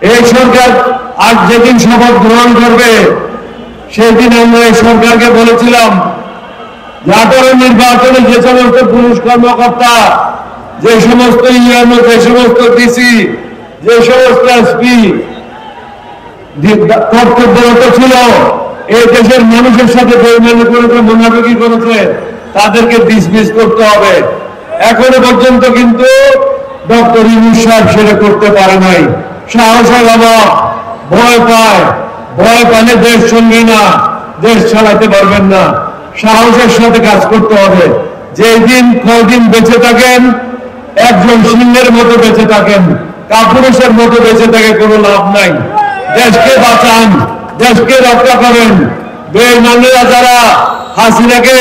এই সরকার আজ যেদিন শপথ গ্রহণ করবে সেদিন আমরা এই সরকারকে বলেছিলাম যে 18 নির্বাচনে যে সমস্ত পুলিশ কর্মকর্তা, যে সমস্ত ইউএনও, যে সমস্ত ডিসি, যে সমস্ত এসপি কর্তব্যরত ছিল, এই দেশের মানুষের সাথে বেইমানি করেছে, মুনাফিকি করেছে, তাদেরকে ডিসমিস করতে হবে। এখনো পর্যন্ত কিন্তু ডক্টর ইউনূস সাহেব সেটা করতে পারে নাই। সাহসের অভাব, ভয় পায়, ভয় পালে দেশ চলবে না, দেশ চালাতে পারবেন না। সাহসের সাথে কাজ করতে হবে। যেদিন কয়দিন বেঁচে থাকেন একজন সিংহের মতো বেঁচে থাকেন, কাপুরুষের মতো বেঁচে থাকে কোনো লাভ নাই। দেশকে বাঁচান, দেশকে রক্ষা করেন। বেঈমানেরা যারা হাসিনাকে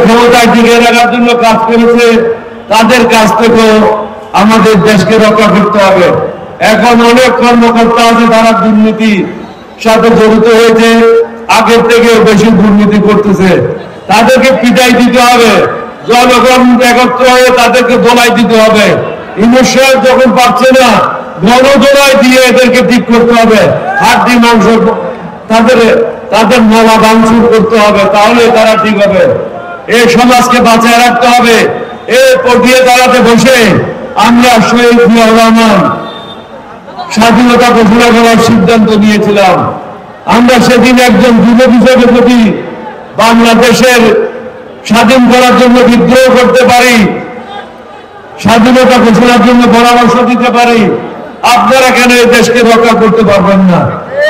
ক্ষমতায় টিকে রাখার জন্য কাজ করেছে, তাদের কাছ থেকেও আমাদের দেশকে রক্ষা করতে হবে। এখন অনেক কর্মকর্তা আছে তারা দুর্নীতি সাথে জড়িত হয়েছে, আগের থেকে বেশি দুর্নীতি করতেছে। তাদেরকে পিটাই দিতে হবে, জনগণ একত্র হয়ে তাদেরকে দোলাই দিতে হবে। ইউনূস সাহেব যখন পারছে না, গণদোলাই দিয়ে এদেরকে ঠিক করতে হবে। হাড্ডি মাংস তাদের নলা ভাঙচুর করতে হবে, তাহলে তারা ঠিক হবে। এই সমাজকে বাঁচায় রাখতে হবে। এই পটিয়ে দাঁড়াতে বসে আমরা শহীদ জিয়াউর রহমান স্বাধীনতা ঘোষণা করার সিদ্ধান্ত নিয়েছিলাম। আমরা সেদিন একজন যুবক হিসেবে যদি বাংলাদেশের স্বাধীন করার জন্য বিদ্রোহ করতে পারি, স্বাধীনতা ঘোষণার জন্য পরামর্শ দিতে পারি, আপনারা কেন এই দেশকে রক্ষা করতে পারবেন না?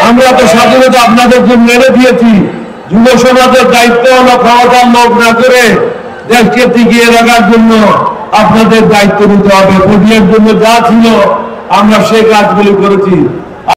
আমরা তো স্বাধীনতা আপনাদের জন্য এনে দিয়েছি। যুব সমাজের দায়িত্ব হলো ক্ষমতার লোভ না করে দেশকে টিকিয়ে রাখার জন্য আপনাদের দায়িত্ব নিতে হবে। পটিয়ার জন্য যা ছিল আমরা সেই কাজগুলি করেছি।